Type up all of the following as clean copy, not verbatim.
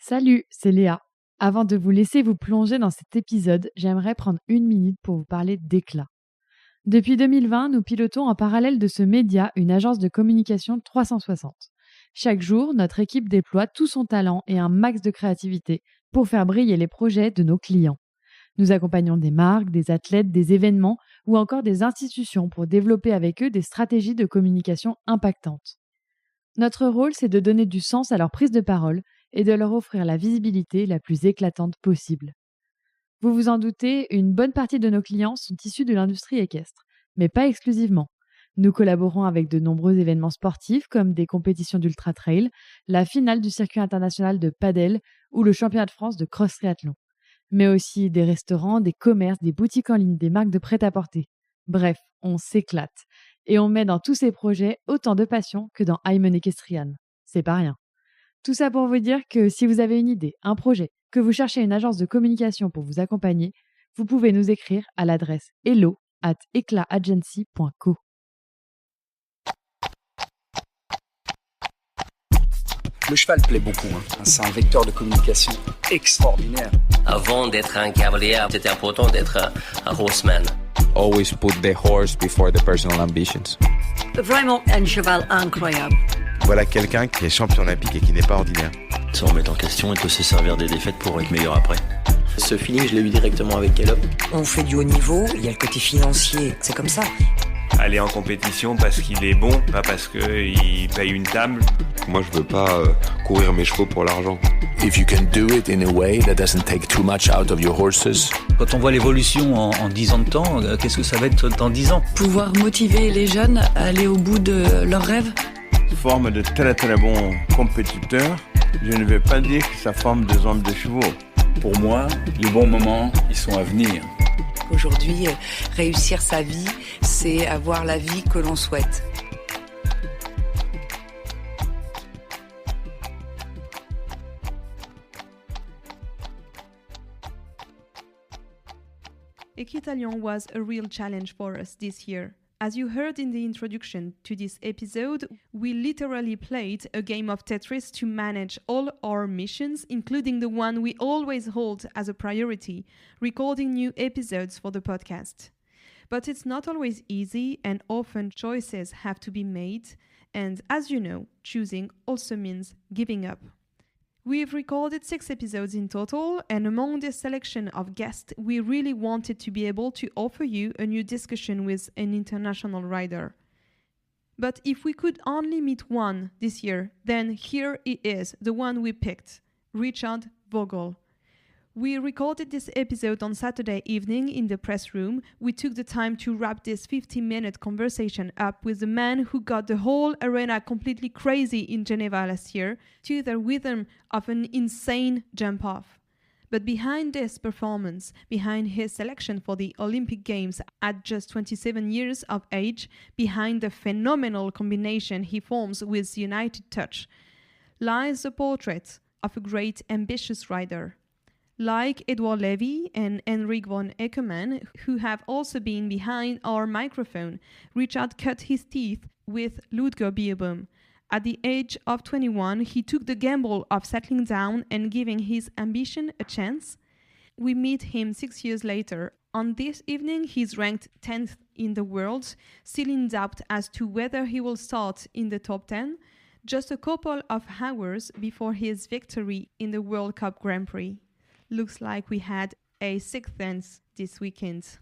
Salut, c'est Léa. Avant de vous laisser vous plonger dans cet épisode, j'aimerais prendre une minute pour vous parler d'Éclat. Depuis 2020, nous pilotons en parallèle de ce média une agence de communication 360. Chaque jour, notre équipe déploie tout son talent et un max de créativité pour faire briller les projets de nos clients. Nous accompagnons des marques, des athlètes, des événements ou encore des institutions pour développer avec eux des stratégies de communication impactantes. Notre rôle, c'est de donner du sens à leur prise de parole et de leur offrir la visibilité la plus éclatante possible. Vous vous en doutez, une bonne partie de nos clients sont issus de l'industrie équestre, mais pas exclusivement. Nous collaborons avec de nombreux événements sportifs comme des compétitions d'ultra-trail, la finale du circuit international de padel ou le championnat de France de cross-triathlon. Mais aussi des restaurants, des commerces, des boutiques en ligne, des marques de prêt-à-porter. Bref, on s'éclate. Et on met dans tous ces projets autant de passion que dans Equestrian. C'est pas rien. Tout ça pour vous dire que si vous avez une idée, un projet, que vous cherchez une agence de communication pour vous accompagner, vous pouvez nous écrire à l'adresse hello@eclatagency.co. Le cheval plaît beaucoup, C'est un vecteur de communication extraordinaire. Avant d'être un cavalier, c'était important d'être un horseman. Always put the horse before the personal ambitions. Vraiment un cheval incroyable. Voilà quelqu'un qui est champion olympique et qui n'est pas ordinaire. Se remettre en question et peut se servir des défaites pour être meilleur après. Ce feeling, je l'ai eu directement avec Caleb. On fait du haut niveau, il y a le côté financier, c'est comme ça. Aller en compétition parce qu'il est bon, pas parce qu'il paye une table. Moi, je veux pas courir mes chevaux pour l'argent. If you can do it in a way that doesn't take too much out of your horses. Quand on voit l'évolution en 10 ans de temps, qu'est-ce que ça va être dans 10 ans ? Pouvoir motiver les jeunes à aller au bout de leurs rêves. Forme de très très bons compétiteurs. Je ne vais pas dire que ça forme des hommes de chevaux. Pour moi, les bons moments, ils sont à venir. Aujourd'hui, réussir sa vie, c'est avoir la vie que l'on souhaite. Equita Lyon was a real challenge for us this year. As you heard in the introduction to this episode, we literally played a game of Tetris to manage all our missions, including the one we always hold as a priority, recording new episodes for the podcast. But it's not always easy, and often choices have to be made, and as you know, choosing also means giving up. We've recorded 6 episodes in total, and among this selection of guests, we really wanted to be able to offer you a new discussion with an international rider. But if we could only meet one this year, then here he is, the one we picked, Richard Vogel. We recorded this episode on Saturday evening in the press room. We took the time to wrap this 50-minute conversation up with the man who got the whole arena completely crazy in Geneva last year to the rhythm of an insane jump-off. But behind this performance, behind his selection for the Olympic Games at just 27 years of age, behind the phenomenal combination he forms with United Touch, lies the portrait of a great ambitious rider. Like Edouard Levy and Henrik von Eckermann, who have also been behind our microphone, Richard cut his teeth with Ludger Bierbaum. At the age of 21, he took the gamble of settling down and giving his ambition a chance. We meet him 6 years later. On this evening, he's ranked 10th in the world, still in doubt as to whether he will start in the top 10, just a couple of hours before his victory in the World Cup Grand Prix. Looks like we had a 6th dance this weekend.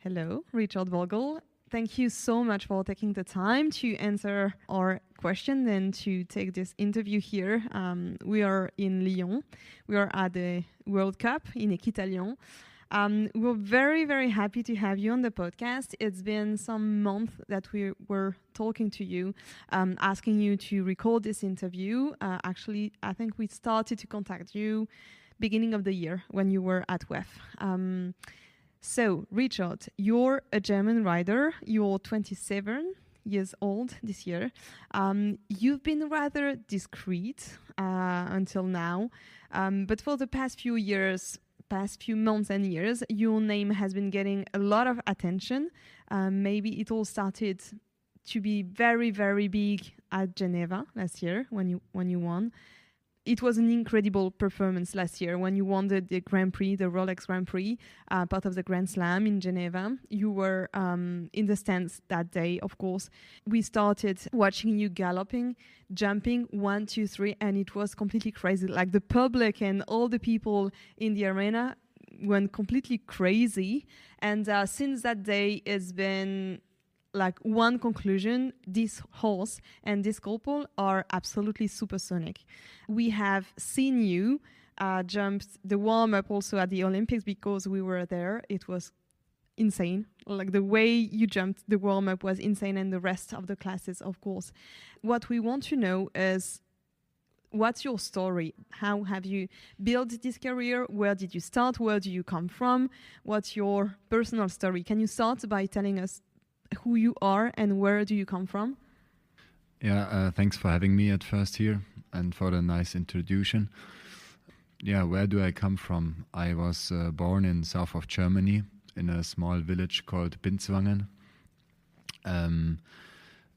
Hello, Richard Vogel. Thank you so much for taking the time to answer our question and to take this interview here. We are in Lyon. We are at the World Cup in Equita Lyon. We're very, very happy to have you on the podcast. It's been some months that we were talking to you, asking you to record this interview. Actually, I think we started to contact you beginning of the year when you were at WEF. So, Richard, you're a German rider. You're 27 years old this year. You've been rather discreet until now, but for the past few years, past few months and years, your name has been getting a lot of attention. Maybe it all started to be very, very big at Geneva last year when you won. It was an incredible performance last year when you won the Grand Prix, the Rolex Grand Prix, part of the Grand Slam in Geneva. You were in the stands that day, of course. We started watching you galloping, jumping 1, 2, 3, and it was completely crazy. Like the public and all the people in the arena went completely crazy. And since that day, it's been like one conclusion: this horse and this couple are absolutely supersonic. We have seen you jump the warm-up also at the Olympics because we were there. It was insane. Like the way you jumped the warm-up was insane, and the rest of the classes, of course. What we want to know is, what's your story? How have you built this career? Where did you start? Where do you come from? What's your personal story? Can you start by telling us who you are and where do you come from? Yeah, thanks for having me at first here and for the nice introduction. Yeah, where do I come from? I was born in south of Germany in a small village called Binswangen.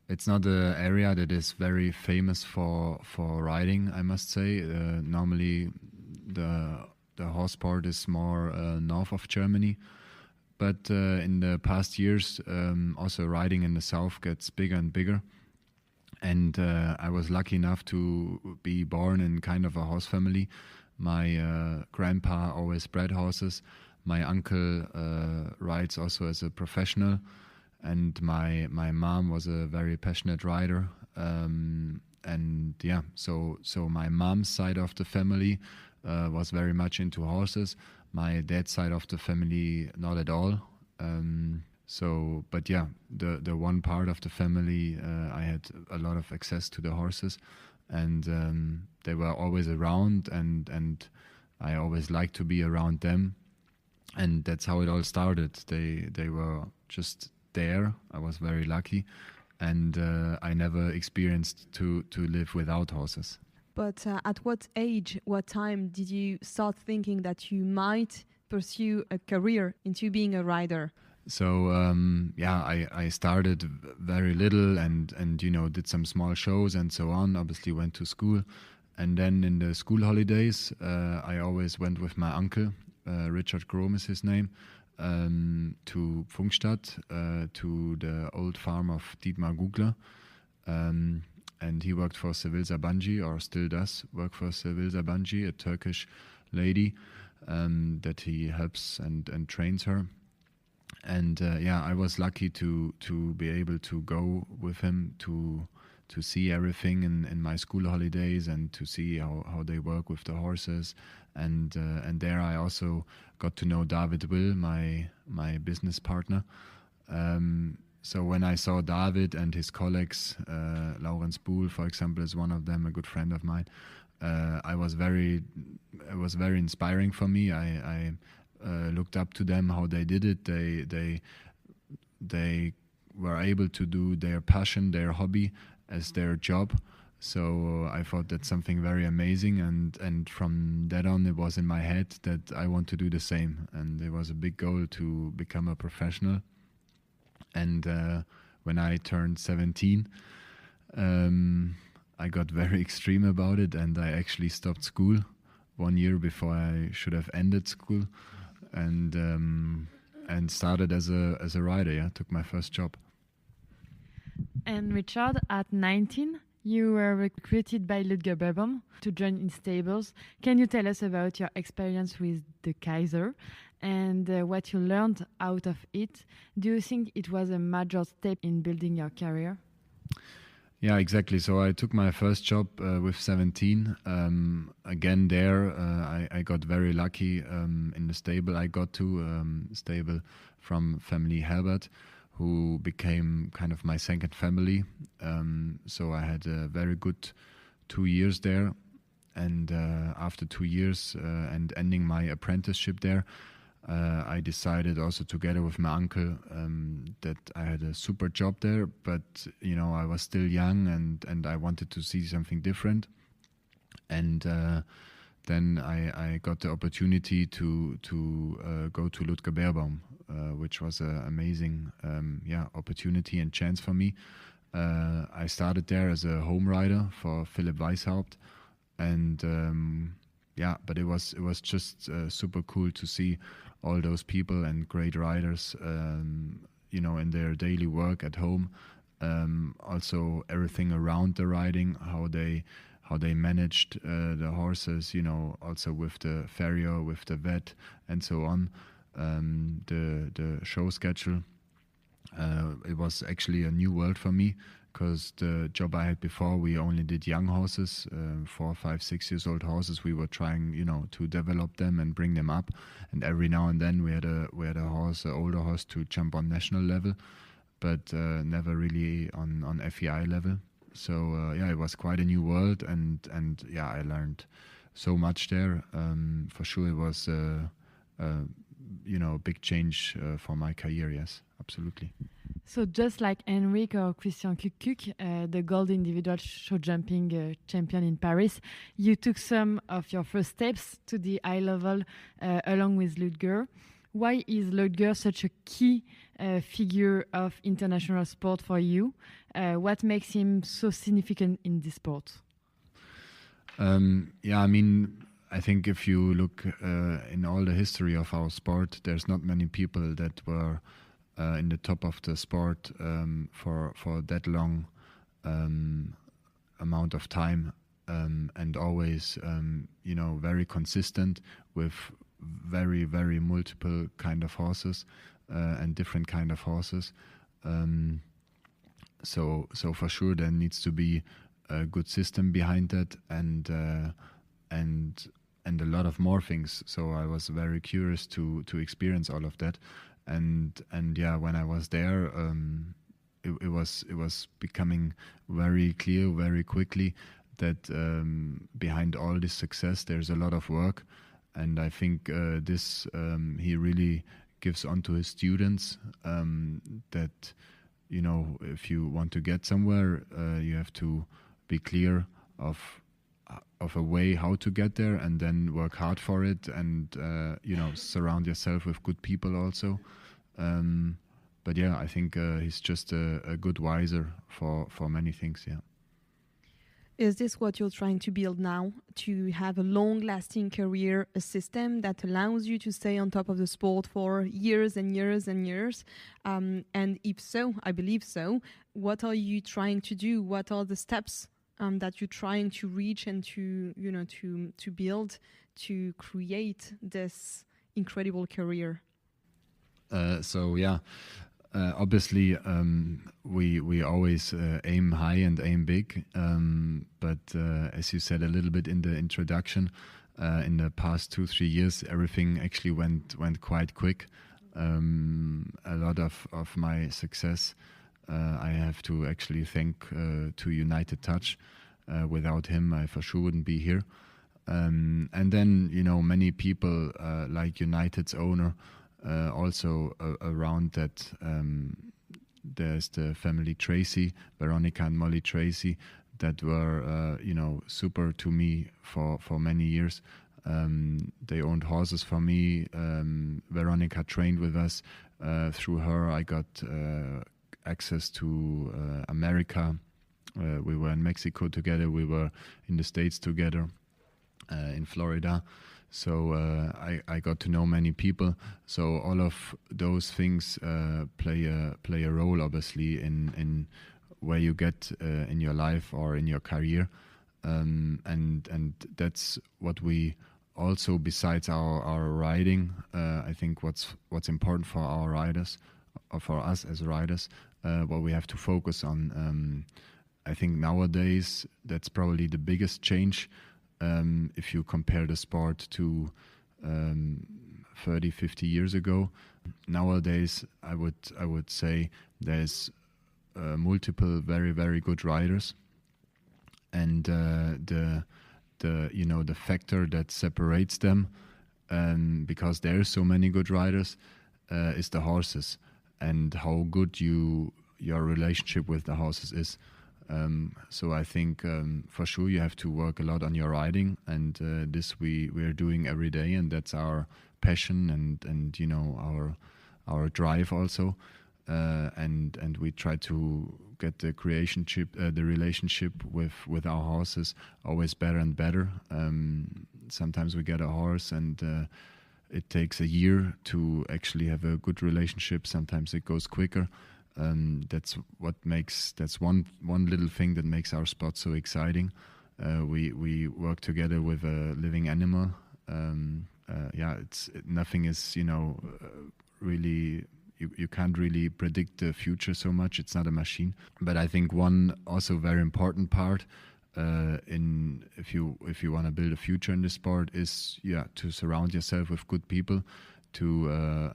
It's not an area that is very famous for riding, I must say. Normally the horse sport is more north of Germany. But in the past years, also riding in the south gets bigger and bigger. And I was lucky enough to be born in kind of a horse family. My grandpa always bred horses. My uncle rides also as a professional. And my mom was a very passionate rider. And yeah, so my mom's side of the family was very much into horses. My dad's side of the family, not at all. But yeah, the one part of the family, I had a lot of access to the horses, and they were always around, and I always liked to be around them, and that's how it all started. They were just there. I was very lucky, and I never experienced to live without horses. But at what age, what time did you start thinking that you might pursue a career into being a rider? So I started very little and did some small shows and so on. Obviously went to school, and then in the school holidays I always went with my uncle, Richard Vogel is his name, to Pfungstadt, to the old farm of Dietmar Gugler. And he worked for Sevil Sabancı, or still does work for Sevil Sabancı, a Turkish lady that he helps and trains her. And I was lucky to be able to go with him to see everything in my school holidays and to see how they work with the horses. And there I also got to know David Will, my business partner. So when I saw David and his colleagues, Laurens Buhl, for example, is one of them, a good friend of mine, it was very inspiring for me. I looked up to them, how they did it. They were able to do their passion, their hobby, as their job. So I thought that's something very amazing, and from that on it was in my head that I want to do the same, and it was a big goal to become a professional. And when I turned 17, I got very extreme about it, and I actually stopped school 1 year before I should have ended school, and started as a rider. Yeah, took my first job. And Richard, at 19, you were recruited by Ludger Bebom to join in stables. Can you tell us about your experience with the Kaiser and what you learned out of it? Do you think it was a major step in building your career? Yeah, exactly. So I took my first job with 17. Again, there I got very lucky in the stable. I got to stable from family Herbert, who became kind of my second family. So I had a very good 2 years there. And after 2 years and ending my apprenticeship there, I decided also together with my uncle that I had a super job there, but I was still young and I wanted to see something different. And then I got the opportunity to go to Ludger Beerbaum, which was an amazing opportunity and chance for me. I started there as a home rider for Philipp Weishaupt, and but it was just super cool to see all those people and great riders, in their daily work at home. Also everything around the riding, how they managed the horses, also with the farrier, with the vet, and so on. The show schedule. It was actually a new world for me, because the job I had before, we only did young horses, 4, 5, 6 years old horses. We were trying, to develop them and bring them up. And every now and then we had a horse, an older horse, to jump on national level, but never really on FEI level. So it was quite a new world, and I learned so much there. For sure, it was a big change for my career. Yes, absolutely. So just like Henrik or Christian Kuk, the gold individual show jumping champion in Paris, you took some of your first steps to the high level along with Ludger. Why is Ludger such a key figure of international sport for you? What makes him so significant in this sport? I think if you look in all the history of our sport, there's not many people that were in the top of the sport for that long amount of time, and always very consistent with very, very multiple kind of horses and different kind of horses. So for sure there needs to be a good system behind that, and a lot of more things. So I was very curious to experience all of that, and when I was there, it was becoming very clear very quickly that behind all this success there's a lot of work. And I think this he really gives on to his students, that if you want to get somewhere, you have to be clear of a way how to get there, and then work hard for it, and surround yourself with good people also. But I think he's just a good wiser for many things. Yeah. Is this what you're trying to build now? To have a long-lasting career, a system that allows you to stay on top of the sport for years and years and years? And if so, I believe so, what are you trying to do? What are the steps that you're trying to reach and to build to create this incredible career? Obviously, we always aim high and aim big, but as you said a little bit in the introduction, in the past 2-3 years, everything actually went quite quick. A lot of my success I have to actually thank to United Touch. Without him, I for sure wouldn't be here. And then many people like United's owner. Also around that, there's the family Tracy, Veronica and Molly Tracy, that were super to me for many years. They owned horses for me. Veronica trained with us. Through her, I got access to America. We were in Mexico together. We were in the States together, in Florida. So I got to know many people. So all of those things play a role, obviously, in where you get in your life or in your career, and that's what we also, besides our riding, I think what's important for our riders, or for us as riders, what we have to focus on. I think nowadays that's probably the biggest change. If you compare the sport to 30, 50 years ago, nowadays I would say there's multiple very, very good riders, and the factor that separates them, because there are so many good riders, is the horses, and how good your relationship with the horses is. So I think for sure you have to work a lot on your riding, and this we're doing every day, and that's our passion and you know our drive also, and we try to get the relationship with our horses always better and better. Sometimes we get a horse and it takes a year to actually have a good relationship. Sometimes it goes quicker. That's one little thing that makes our sport so exciting. We work together with a living animal. Nothing is really. You can't really predict the future so much. It's not a machine. But I think one also very important part if you want to build a future in the sport is to surround yourself with good people, to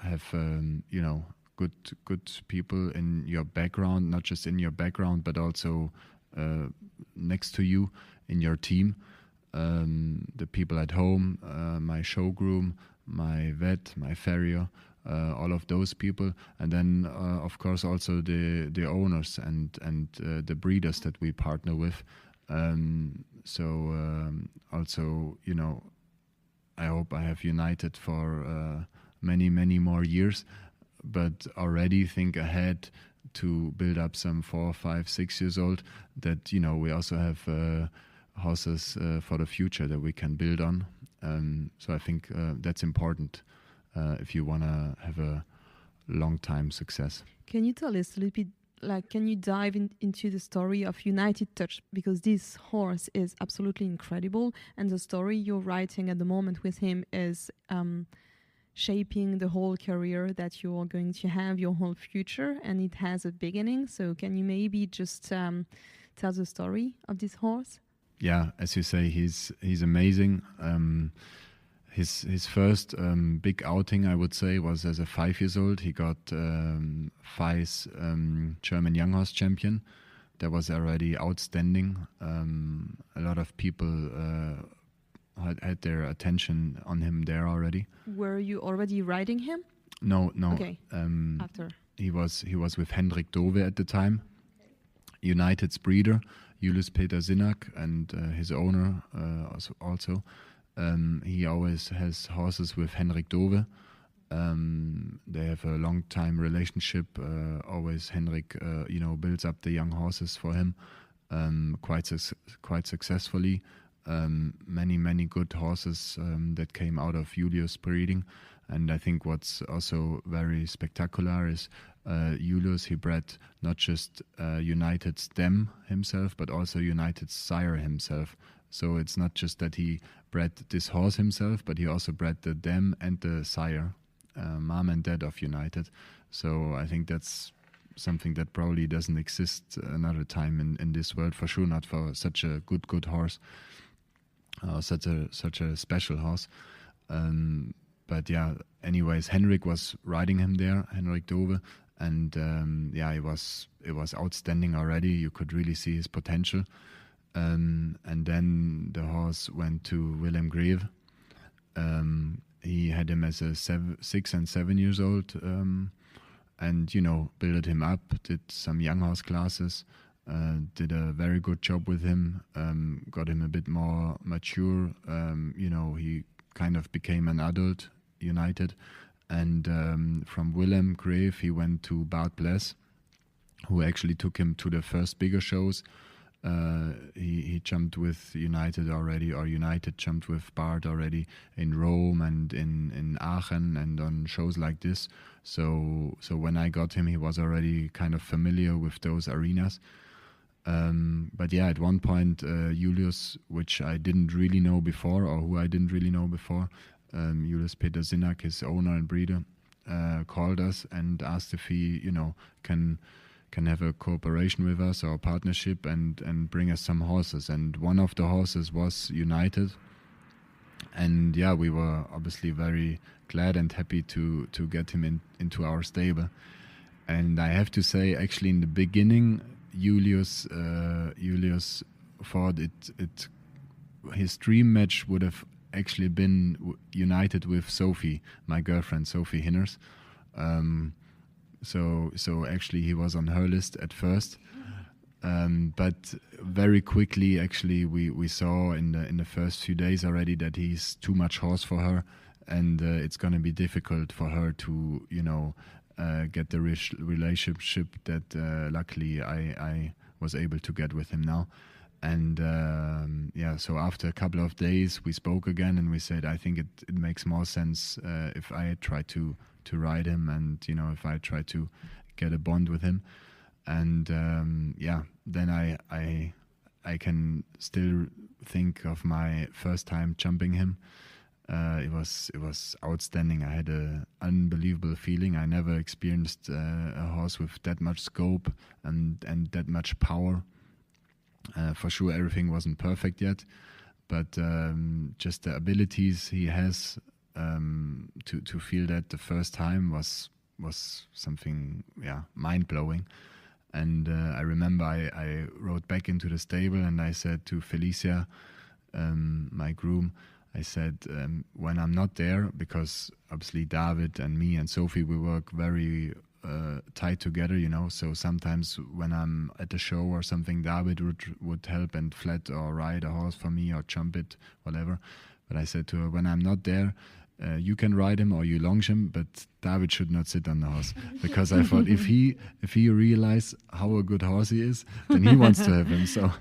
have good people in your background, not just in your background but also next to you in your team. The people at home, my showgroom, my vet, my farrier, all of those people, and then of course also the owners and the breeders that we partner with. Also, I hope I have United for many more years, but already think ahead to build up some 4, 5, 6 years old that we also have horses for the future that we can build on. So I think that's important if you want to have a long time success. Can you tell us a little bit, can you dive into the story of United Touch? Because this horse is absolutely incredible, and the story you're writing at the moment with him is shaping the whole career that you're going to have, your whole future, and it has a beginning. So can you maybe just tell the story of this horse? Yeah, as you say, he's amazing. His first big outing, I would say, was as a 5-year-old. He got FI's German Young Horse Champion. That was already outstanding. A lot of people had their attention on him there already. Were you already riding him? No. Okay. After he was with Hendrik Dove at the time, United's breeder, Julius Peter Sinak, and his owner also. He always has horses with Henrik Dove. They have a long time relationship. Always Henrik, builds up the young horses for him quite successfully. Many good horses that came out of Julius' breeding. And I think what's also very spectacular is Julius, he bred not just United's dam himself, but also United's sire himself. So it's not just that he bred this horse himself, but he also bred the dam and the sire, mom and dad of United. So I think that's something that probably doesn't exist another time in this world, for sure not for such a good horse, such a special horse. But yeah, anyways, Henrik was riding him there, Henrik Dove, and it was outstanding already. You could really see his potential. And then the horse went to Willem Greve. He had him as a 6 and 7 years old, and built him up, did some young horse classes, did a very good job with him, got him a bit more mature. He kind of became an adult United, and from Willem Greve he went to Bart Bless, who actually took him to the first bigger shows. He jumped with United already, or United jumped with Bart already in Rome and in Aachen and on shows like this. So when I got him, he was already kind of familiar with those arenas. But yeah, at one point, Julius, which I didn't really know before, or who I didn't really know before, Julius Peter Sinak, his owner and breeder, called us and asked if he, can have a cooperation with us or a partnership and bring us some horses. And one of the horses was United. And yeah, we were obviously very glad and happy to get him into our stable. And I have to say, actually, in the beginning, Julius thought his dream match would have actually been United with Sophie, my girlfriend, Sophie Hinners. So actually he was on her list at first, But very quickly, actually, we saw in the first few days already that he's too much horse for her, and it's going to be difficult for her to, get the relationship that luckily I was able to get with him now. And so after a couple of days, we spoke again, and we said, I think it makes more sense if I try to ride him, and if I try to get a bond with him. And then I can still think of my first time jumping him. It was outstanding. I had an unbelievable feeling. I never experienced a horse with that much scope and that much power. For sure, everything wasn't perfect yet, but just the abilities he has to feel that the first time was something mind blowing. And I remember I rode back into the stable and I said to Felicia, my groom, I said, when I'm not there, because obviously David and me and Sophie, we work very tight together, so sometimes when I'm at the show or something, David would help and flat or ride a horse for me or jump it, whatever. But I said to her, when I'm not there, you can ride him or you longe him, but David should not sit on the horse, because I thought if he realizes how a good horse he is, then he wants to have him. So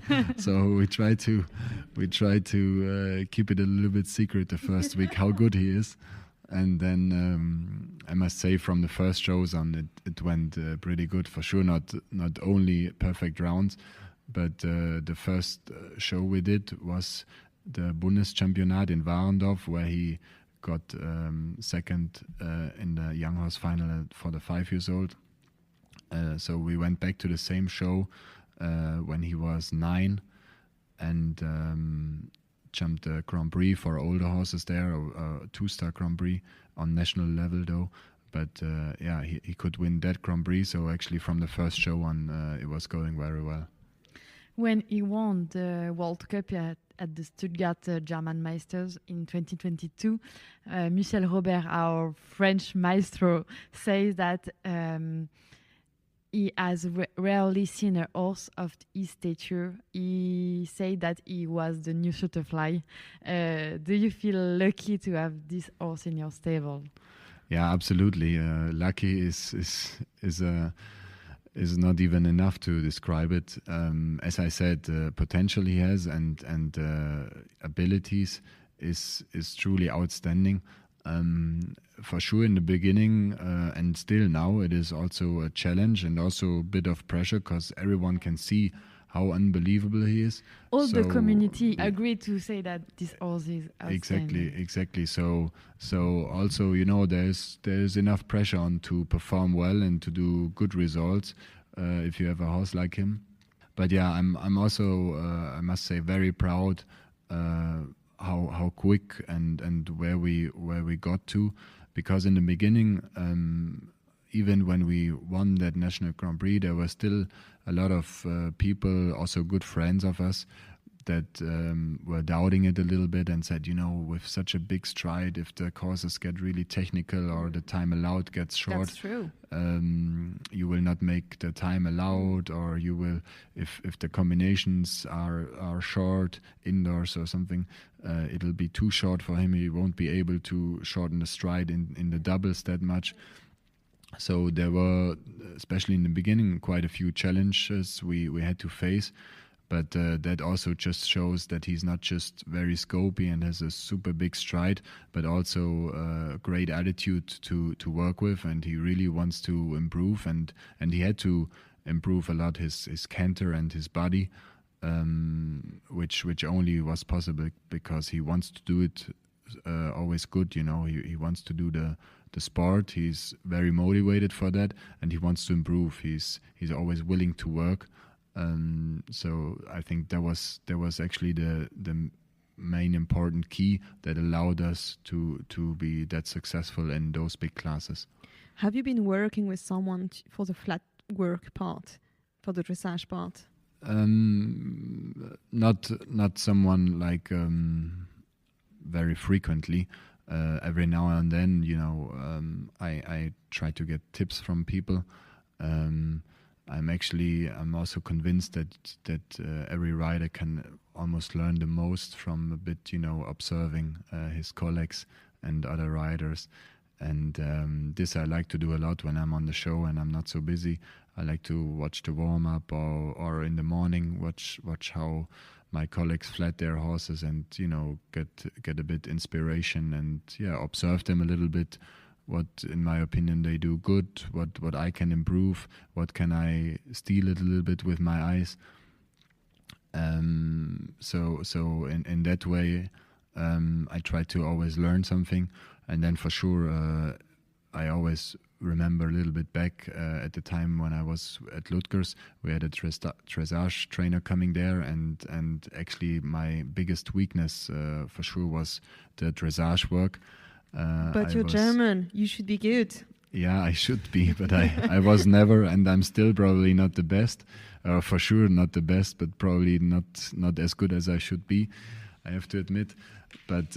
we try to keep it a little bit secret the first week how good he is, and then I must say from the first shows on it went pretty good for sure. Not only perfect rounds, but the first show we did was the Bundeschampionat in Warendorf, where he got second in the young horse final for the 5 years old. So we went back to the same show when he was 9 and jumped the Grand Prix for older horses there, a 2-star Grand Prix on national level though. But he could win that Grand Prix. So actually from the first show on, it was going very well. When he won the World Cup at the Stuttgart German Meisters in 2022, Michel Robert, our French maestro, says that he has rarely seen a horse of his stature. He said that he was the new Shutterfly. Do you feel lucky to have this horse in your stable? Yeah, absolutely. Lucky is not even enough to describe it. As I said, potential he has and abilities is truly outstanding. For sure in the beginning and still now it is also a challenge and also a bit of pressure, because everyone can see how unbelievable he is. All the community agree to say that this horse is outstanding. Exactly. So also, there's enough pressure on to perform well and to do good results if you have a horse like him. But yeah, I'm also I must say very proud how quick and where we got to, because in the beginning, even when we won that National Grand Prix, there were still a lot of people, also good friends of us, that were doubting it a little bit and said, with such a big stride, if the courses get really technical or the time allowed gets short, that's true. You will not make the time allowed, or you will, if the combinations are short indoors or something, it'll be too short for him. He won't be able to shorten the stride in the doubles that much. So there were, especially in the beginning, quite a few challenges we had to face. But that also just shows that he's not just very scopy and has a super big stride, but also a great attitude to work with, and he really wants to improve, and he had to improve a lot his canter and his body, which only was possible because he wants to do it always good. He wants to do the sport. He's very motivated for that, and he wants to improve. He's always willing to work. So I think that was actually the main important key that allowed us to be that successful in those big classes. Have you been working with someone for the flat work part, for the dressage part? Not someone like very frequently. Every now and then, I try to get tips from people. I'm also convinced that every rider can almost learn the most from a bit, observing his colleagues and other riders. And this I like to do a lot when I'm on the show and I'm not so busy. I like to watch the warm-up or in the morning watch how my colleagues flat their horses and, get a bit inspiration and, observe them a little bit. What, in my opinion, they do good, what I can improve, what can I steal a little bit with my eyes. So in that way, I try to always learn something. And then for sure, I always remember a little bit back at the time when I was at Ludgers. We had a dressage trainer coming there, and actually my biggest weakness for sure was the dressage work. But you're German, you should be good. Yeah, I should be, but I was never, and I'm still probably not the best. For sure not the best, but probably not as good as I should be, I have to admit. But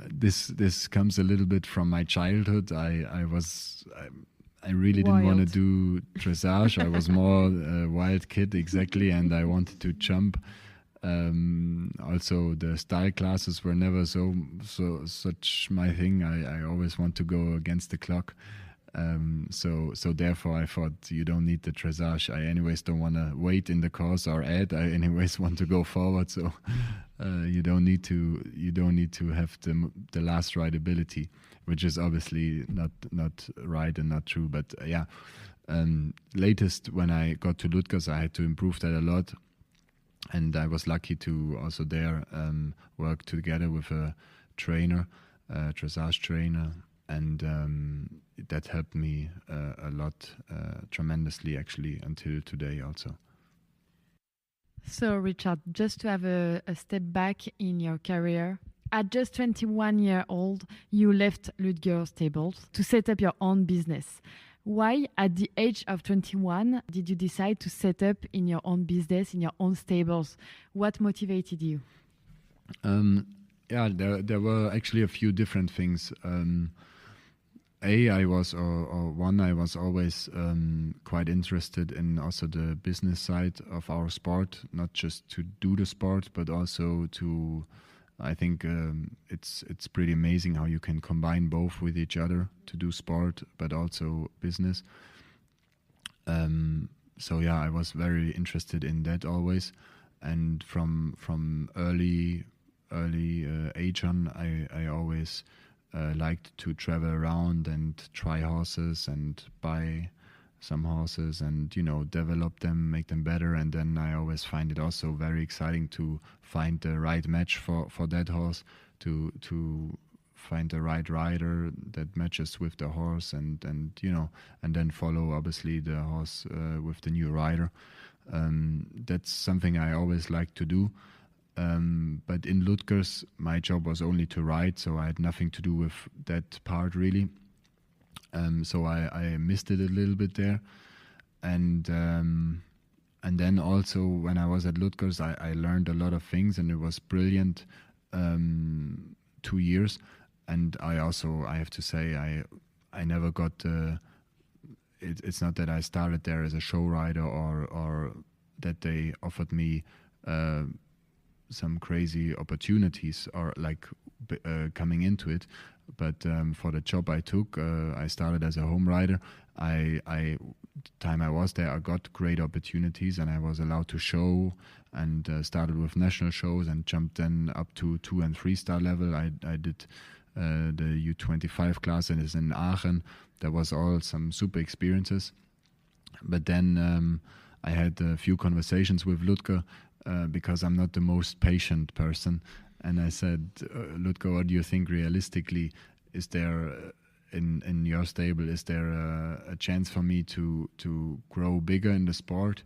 this comes a little bit from my childhood. I really didn't want to do dressage. I was more a wild kid, exactly, and I wanted to jump. Also, the style classes were never such my thing. I always want to go against the clock. So therefore I thought you don't need the dressage. I anyways don't want to wait in the course or add. I anyways want to go forward. So you don't need to have the last rideability, which is obviously not right and not true. But latest when I got to Ludgers, I had to improve that a lot. And I was lucky to also there work together with a trainer, a dressage trainer, and that helped me a lot, tremendously actually, until today also. So Richard, just to have a step back in your career, at just 21 years old, you left Ludgers stables to set up your own business. Why, at the age of 21, did you decide to set up in your own business, in your own stables? What motivated you? There were actually a few different things. I was always quite interested in also the business side of our sport, not just to do the sport, but also to. I think it's pretty amazing how you can combine both with each other to do sport, but also business. I was very interested in that always, and from early age on, I always liked to travel around and try horses and buy some horses and develop them, make them better. And then I always find it also very exciting to find the right match for that horse, to find the right rider that matches with the horse, and then follow obviously the horse with the new rider. That's something I always like to do. But in Ludgers, my job was only to ride, so I had nothing to do with that part really. So I missed it a little bit there, and then also when I was at Ludgers, I learned a lot of things, and it was brilliant. 2 years, and I have to say I never got. It's not that I started there as a show rider or that they offered me some crazy opportunities or like coming into it. But for the job I took, I started as a home rider. Time I was there, I got great opportunities, and I was allowed to show, and started with national shows and jumped then up to 2 and 3 star level. I did the U25 class, and it's in Aachen. That was all some super experiences. But then I had a few conversations with Ludger because I'm not the most patient person. And I said, Ludger, what do you think realistically? Is there, in your stable, is there a chance for me to grow bigger in the sport?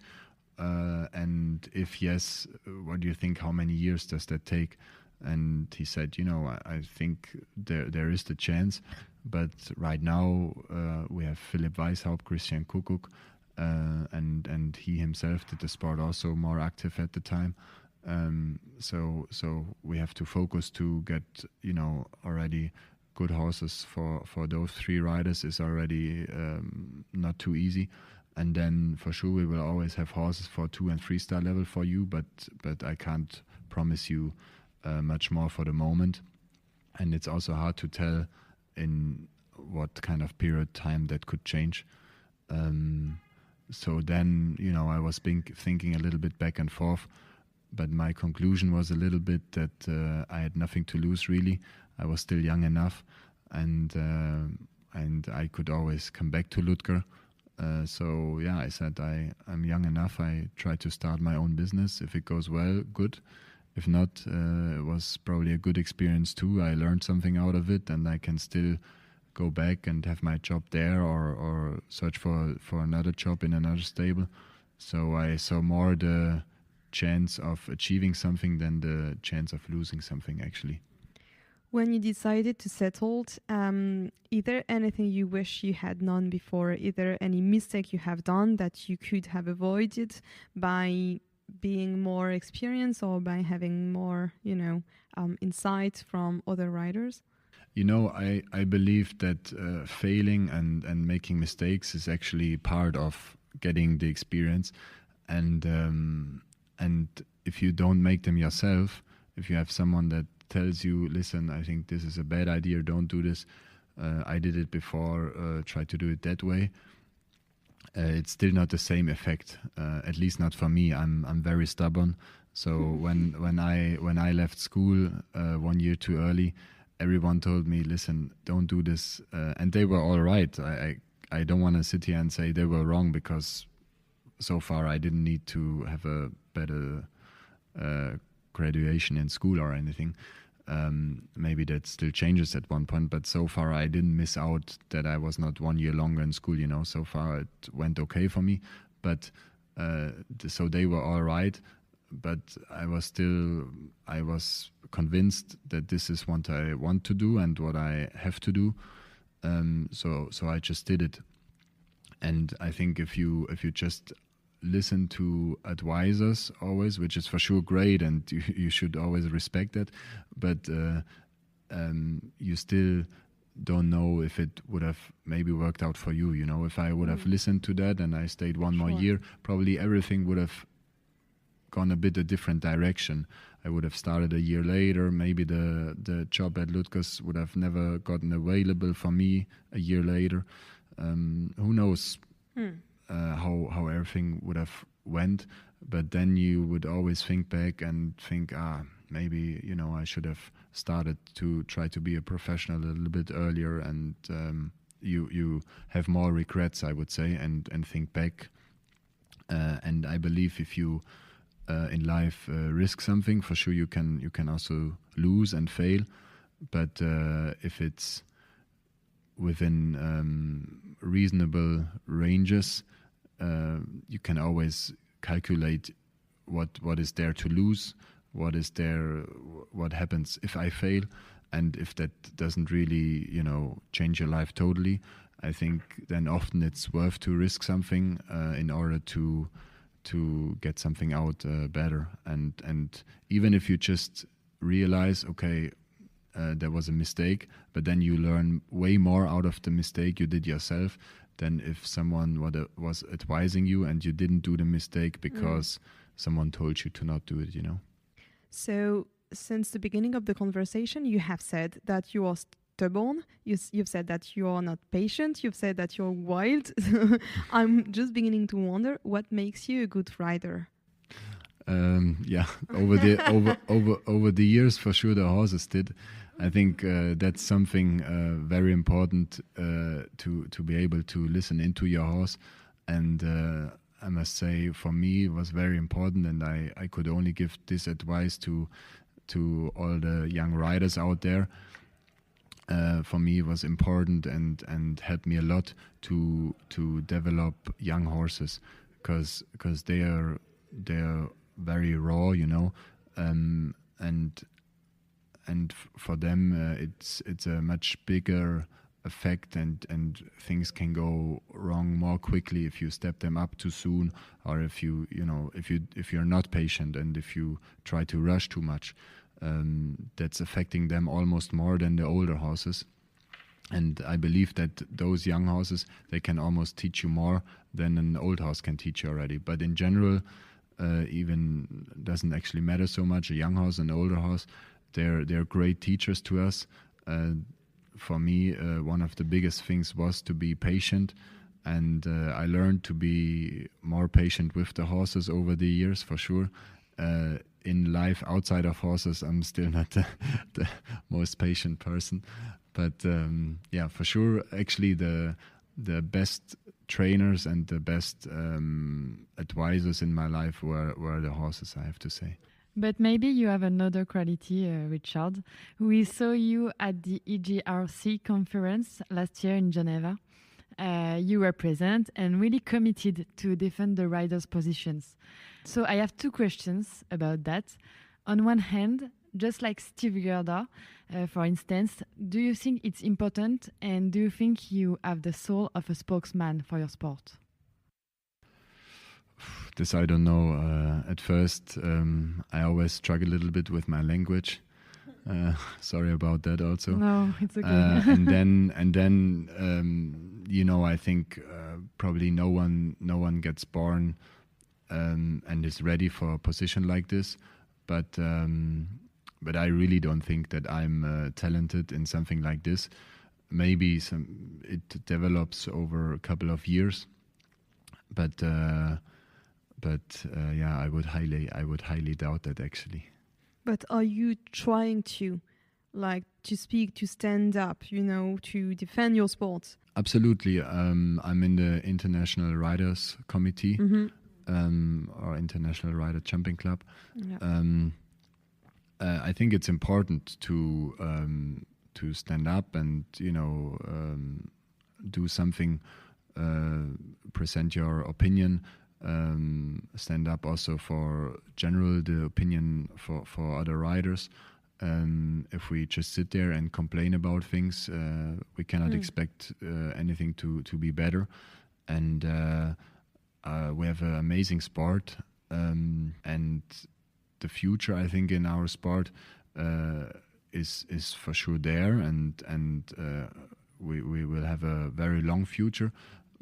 And if yes, what do you think, how many years does that take? And he said, I think there is the chance. But right now we have Philipp Weishaupt, Christian Kuckuck, and he himself did the sport also more active at the time. So we have to focus to get already good horses for those 3 riders is already not too easy. And then for sure we will always have horses for 2 and 3 star level for you, but I can't promise you much more for the moment. And it's also hard to tell in what kind of period time that could change. So then, I was thinking a little bit back and forth, but my conclusion was a little bit that I had nothing to lose really. I was still young enough, and I could always come back to Ludger. So yeah, I said I'm young enough. I try to start my own business. If it goes well, good. If not, it was probably a good experience too. I learned something out of it, and I can still go back and have my job there, or search for another job in another stable. So I saw more the chance of achieving something than the chance of losing something, actually. When you decided to settle, is there anything you wish you had known before? Is there any mistake you have done that you could have avoided by being more experienced or by having more, insight from other riders? I believe that failing and making mistakes is actually part of getting the experience. And if you don't make them yourself, if you have someone that tells you, listen, I think this is a bad idea, don't do this, I did it before, try to do it that way, it's still not the same effect, at least not for me. I'm very stubborn. So when I left school 1 year too early, everyone told me, listen, don't do this, and they were all right. I don't want to sit here and say they were wrong, because so far I didn't need to have a better graduation in school or anything. Maybe that still changes at one point, but so far I didn't miss out that I was not 1 year longer in school. So far it went okay for me, but so they were all right, but I was convinced that this is what I want to do and what I have to do. So I just did it. And I think if you just listen to advisors always, which is for sure great, and you should always respect that, but you still don't know if it would have maybe worked out for you. If I would have listened to that and I stayed one more year, probably everything would have gone a bit a different direction. I would have started a year later. Maybe the job at Ludger's would have never gotten available for me a year later. Who knows how everything would have went, but then you would always think back and think, maybe I should have started to try to be a professional a little bit earlier, and you have more regrets, I would say, and think back. And I believe if you in life risk something, for sure you can also lose and fail, but if it's within reasonable ranges, you can always calculate what is there to lose, what happens if I fail, and if that doesn't really change your life totally, I think then often it's worth to risk something in order to get something out better. And even if you just realize, okay, there was a mistake, but then you learn way more out of the mistake you did yourself than if someone was advising you and you didn't do the mistake because someone told you to not do it, So since the beginning of the conversation, you have said that you are stubborn, you've said that you are not patient, you've said that you're wild. I'm just beginning to wonder, what makes you a good rider? Over the years, for sure, the horses did. I think that's something very important to be able to listen into your horse. And I must say, for me, it was very important, and I could only give this advice to all the young riders out there. For me, it was important and helped me a lot to develop young horses, because they are very raw, and for them it's a much bigger effect, and things can go wrong more quickly if you step them up too soon, or if you're not patient and if you try to rush too much. That's affecting them almost more than the older horses. And I believe that those young horses, they can almost teach you more than an old horse can teach you already. But in general, even doesn't actually matter so much. A young horse and an older horse, they're great teachers to us. For me, one of the biggest things was to be patient. And I learned to be more patient with the horses over the years, for sure. In life outside of horses, I'm still not the most patient person. But for sure, actually the best trainers and the best advisors in my life were the horses, I have to say. But maybe you have another quality, Richard. We saw you at the EGRC conference last year in Geneva. You were present and really committed to defend the riders' positions. So I have two questions about that. On one hand, just like Steve Gerda, for instance, do you think it's important, and do you think you have the soul of a spokesman for your sport? This I don't know. At first, I always struggle a little bit with my language. Sorry about that also. No, it's okay. And then I think probably no one gets born and is ready for a position like this. But I really don't think that I'm talented in something like this. Maybe it develops over a couple of years, but I would highly doubt that actually. But are you trying to speak, to stand up, to defend your sport? Absolutely. I'm in the International Riders Committee, or International Rider Jumping Club. Yeah. I think it's important to stand up and do something, present your opinion, stand up also for the opinion for other riders. If we just sit there and complain about things, we cannot expect anything to be better. And we have an amazing sport, and the future, I think, in our sport is for sure there, and we will have a very long future.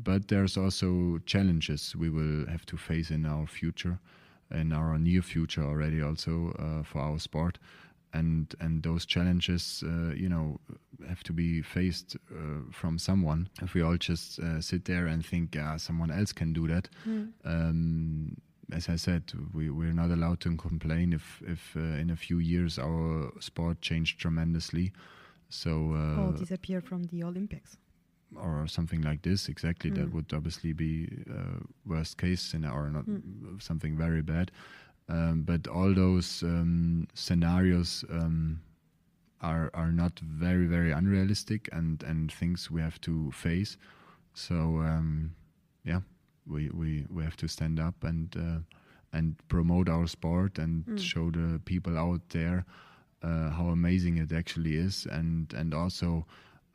But there's also challenges we will have to face in our future, in our near future already, also for our sport. And those challenges, have to be faced from someone. If we all just sit there and think, someone else can do that, as I said, we're not allowed to complain if in a few years our sport changed tremendously. So or disappear from the Olympics. Or something like this, exactly. That would obviously be worst case scenario, or not something very bad. But all those scenarios are not very, very unrealistic and things we have to face. So we have to stand up and promote our sport and show the people out there how amazing it actually is, and also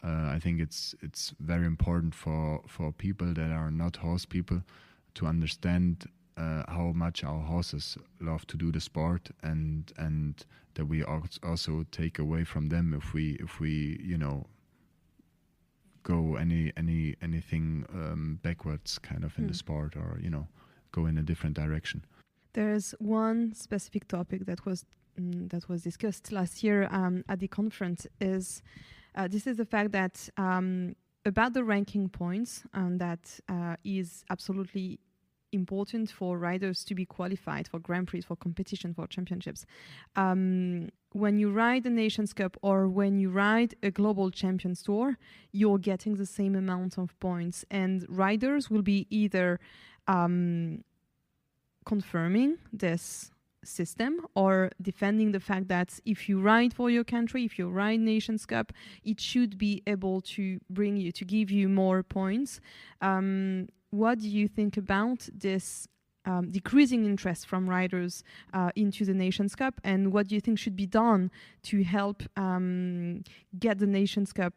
I think it's very important for people that are not horse people to understand how much our horses love to do the sport, and that we also take away from them if we go anything backwards kind of in the sport, or go in a different direction. There's one specific topic that was discussed last year at the conference. This is the fact that about the ranking points, and that is absolutely important for riders to be qualified for Grand Prix, for competition, for championships. When you ride the Nations Cup or when you ride a Global Champions Tour, you're getting the same amount of points, and riders will be either confirming this system or defending the fact that if you ride for your country, if you ride Nations Cup, it should be able to give you more points. What do you think about this decreasing interest from riders into the Nations Cup, and what do you think should be done to help get the Nations Cup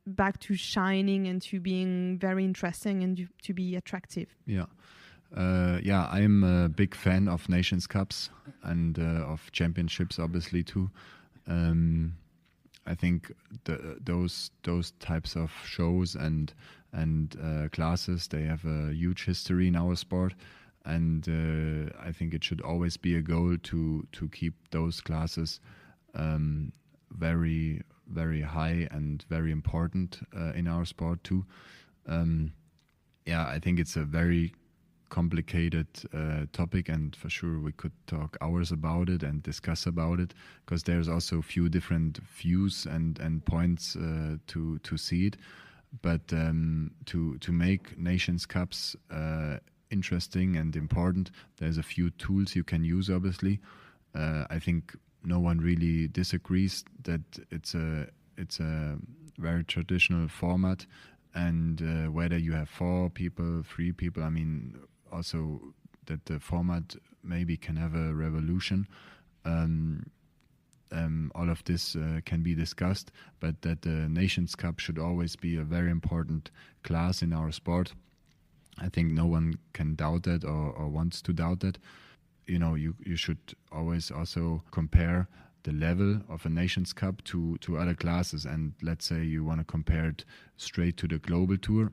back to shining and to being very interesting and to be attractive? I'm a big fan of Nations Cups and of championships, obviously too. I think those types of shows and classes, they have a huge history in our sport, and I think it should always be a goal to keep those classes very, very high and very important in our sport too. I think it's a very complicated topic, and for sure we could talk hours about it and discuss about it, because there's also a few different views and points to see it. But to make Nations Cups interesting and important, there's a few tools you can use, obviously. I think no one really disagrees that it's a very traditional format, and whether you have 4 people, 3 people, I mean, also that the format maybe can have a revolution. All of this can be discussed, but that the Nations Cup should always be a very important class in our sport. I think no one can doubt that or wants to doubt that. You know, you should always also compare the level of a Nations Cup to other classes. And let's say you want to compare it straight to the global tour,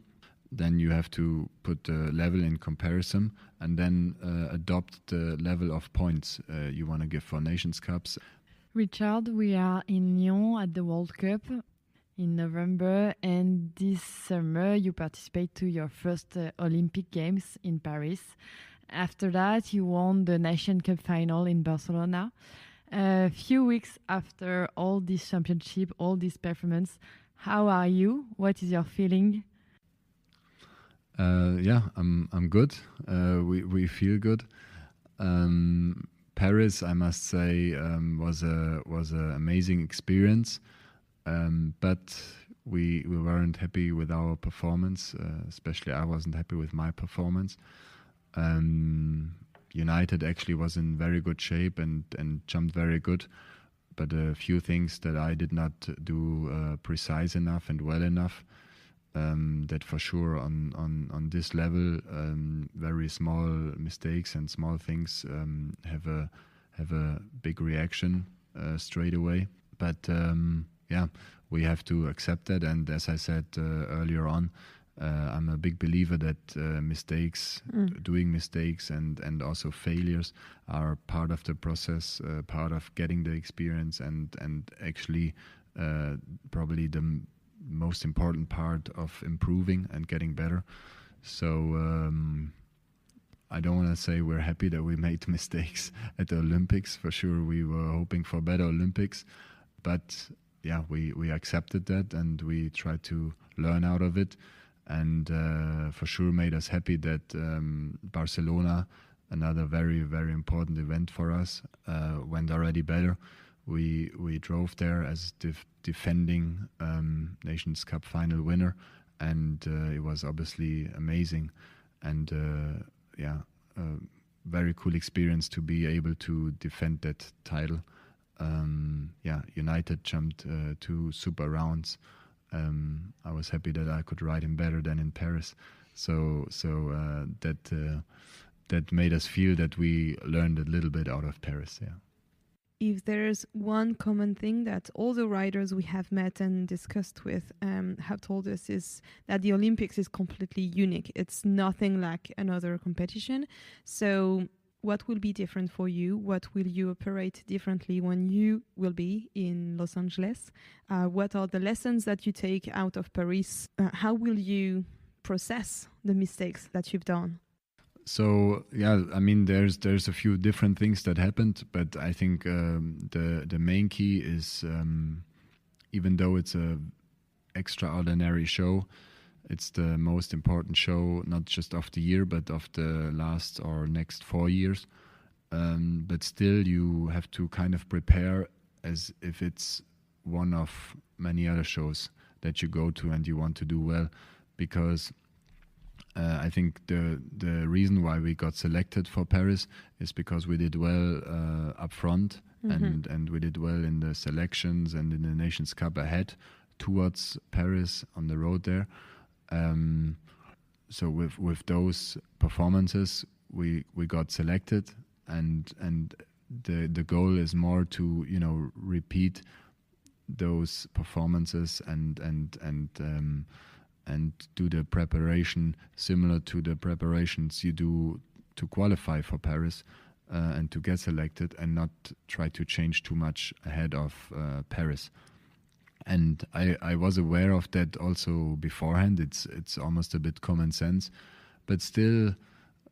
then you have to put the level in comparison and then adopt the level of points you want to give for Nations Cups. Richard, we are in Lyon at the World Cup in November, and this summer you participate to your first Olympic Games in Paris. After that, you won the Nation Cup final in Barcelona. A few weeks after all this championship, all this performance, how are you? What is your feeling? I'm good. We feel good. Paris, I must say, was an amazing experience, but we weren't happy with our performance. Especially, I wasn't happy with my performance. United actually was in very good shape and jumped very good, but a few things that I did not do precise enough and well enough. That for sure on this level, very small mistakes and small things have a big reaction straight away. But we have to accept that. And as I said earlier on, I'm a big believer that mistakes, doing mistakes and also failures are part of the process, part of getting the experience, and actually probably the most important part of improving and getting better. So I don't want to say we're happy that we made mistakes at the Olympics. For sure, we were hoping for better Olympics, but we accepted that and we tried to learn out of it. And for sure made us happy that Barcelona, another very, very important event for us, went already better. We drove there as defending Nations Cup final winner, and it was obviously amazing, and a very cool experience to be able to defend that title. United jumped 2 super rounds. I was happy that I could ride him better than in Paris, so that made us feel that we learned a little bit out of Paris. Yeah. If there's one common thing that all the riders we have met and discussed with have told us, is that the Olympics is completely unique. It's nothing like another competition. So what will be different for you? What will you operate differently when you will be in Los Angeles? What are the lessons that you take out of Paris? How will you process the mistakes that you've done? So I mean, there's a few different things that happened, but I think the main key is, even though it's a extraordinary show, it's the most important show, not just of the year, but of the last or next 4 years. But still, you have to kind of prepare as if it's one of many other shows that you go to and you want to do well, because I think the reason why we got selected for Paris is because we did well up front, and we did well in the selections and in the Nations Cup ahead towards Paris on the road there. So with those performances, we got selected, and the goal is more to repeat those performances and do the preparation similar to the preparations you do to qualify for Paris and to get selected, and not try to change too much ahead of Paris. And I was aware of that also beforehand. It's almost a bit common sense, but still,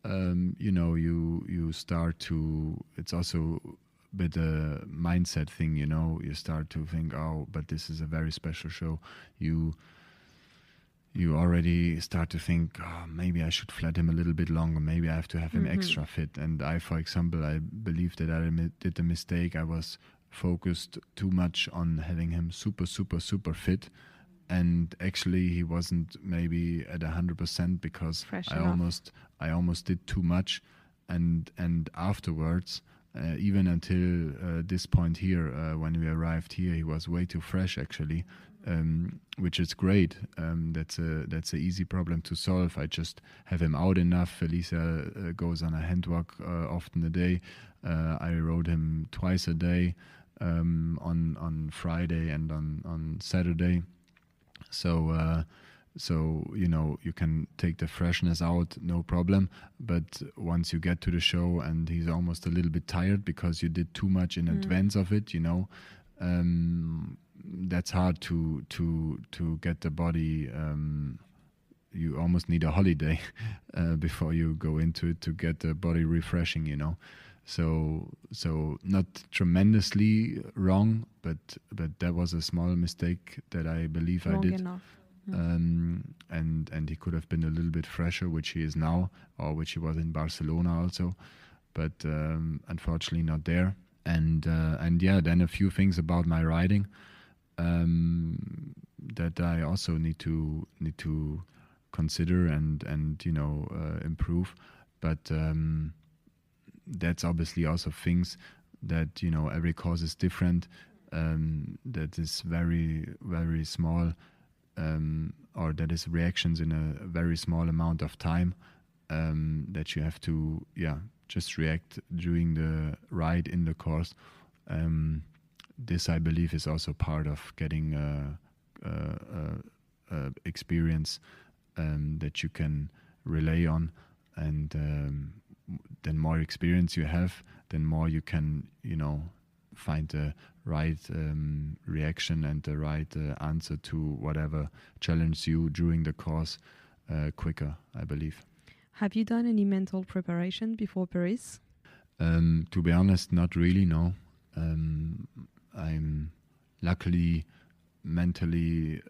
you start to. It's also a bit a mindset thing, You start to think, oh, but this is a very special show. You already start to think, oh, maybe I should flat him a little bit longer. Maybe I have to have him extra fit. And for example, I believe that I did a mistake. I was focused too much on having him super, super, super fit. And actually he wasn't maybe at 100% because I almost did too much. And afterwards, even until this point here, when we arrived here, he was way too fresh actually. Which is great. That's a easy problem to solve. I just have him out enough. Felicia goes on a hand walk often a day. I rode him twice a day on Friday and on Saturday. So you can take the freshness out, no problem. But once you get to the show and he's almost a little bit tired because you did too much in advance of it, that's hard to get the body. You almost need a holiday before you go into it to get the body refreshing, So not tremendously wrong, but that was a small mistake that I believe I did. Enough. And he could have been a little bit fresher, which he is now, or which he was in Barcelona also, but unfortunately not there. And then a few things about my riding that I also need to consider and improve. But that's obviously also things that every course is different. That is very, very small, or that is reactions in a very small amount of time that you have to just react during the ride in the course. This, I believe, is also part of getting experience that you can rely on, and then more experience you have, then more you can, find the right reaction and the right answer to whatever challenges you during the course quicker, I believe. Have you done any mental preparation before Paris? To be honest, not really, no. I'm luckily mentally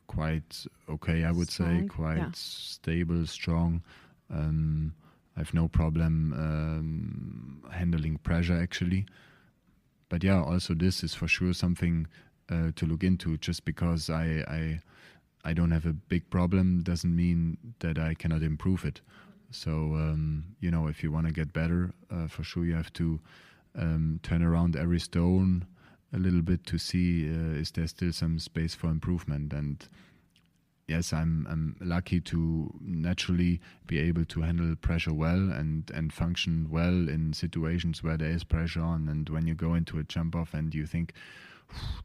quite okay, I would say, quite stable, strong. I've no problem handling pressure, actually. But also this is for sure something to look into. Just because I don't have a big problem doesn't mean that I cannot improve it. So, if you want to get better, for sure you have to turn around every stone a little bit to see is there still some space for improvement. And yes, I'm lucky to naturally be able to handle pressure well and function well in situations where there is pressure on. And when you go into a jump off and you think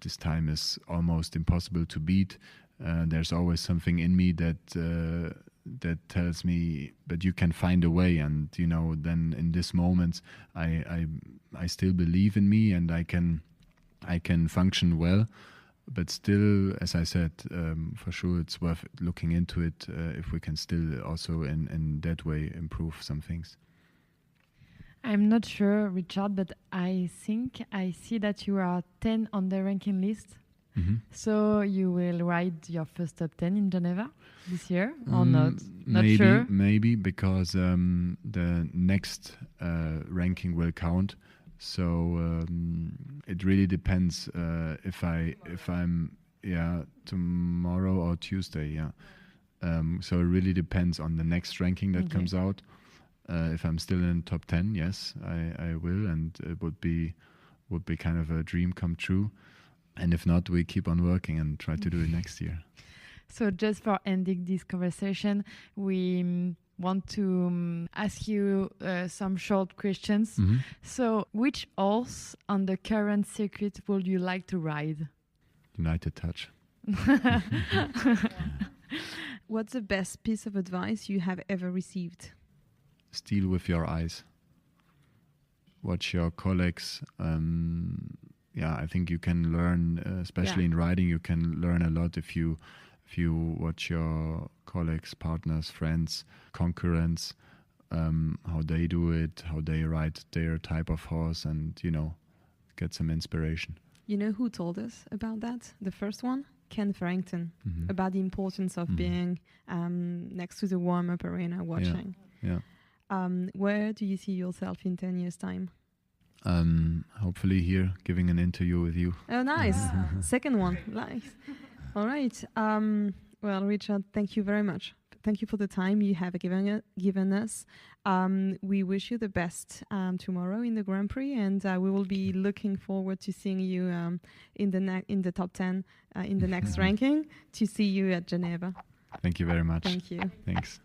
this time is almost impossible to beat, there's always something in me that tells me, but you can find a way. And then in this moment, I still believe in me, and I can function well. But still, as I said, for sure it's worth looking into it if we can still also in that way improve some things. I'm not sure, Richard, but I think I see that you are 10 on the ranking list. Mm-hmm. So you will ride your first top 10 in Geneva this year or not? Not maybe, sure. Maybe because the next ranking will count. So it really depends if I'm tomorrow or Tuesday. So it really depends on the next ranking that comes out. If I'm still in top 10, yes, I will, and it would be kind of a dream come true. And if not, we keep on working and try to do it next year. So just for ending this conversation, we want to ask you some short questions. So, which horse on the current circuit would you like to ride? United Touch. What's the best piece of advice you have ever received? Steal with your eyes. Watch your colleagues. I think you can learn, especially in riding, you can learn a lot if you watch your colleagues, partners, friends, concurrents, how they do it, how they ride their type of horse, and, get some inspiration. You know who told us about that? The first one? Ken Farrington, about the importance of being next to the warm-up arena watching. Yeah. Where do you see yourself in 10 years' time? Hopefully here, giving an interview with you. Oh, nice. Second one. Nice. All right. Well, Richard, thank you very much. Thank you for the time you have given us. We wish you the best tomorrow in the Grand Prix, and we will be looking forward to seeing you in the top 10 in the next ranking, to see you at Geneva. Thank you very much. Thank you. Thanks.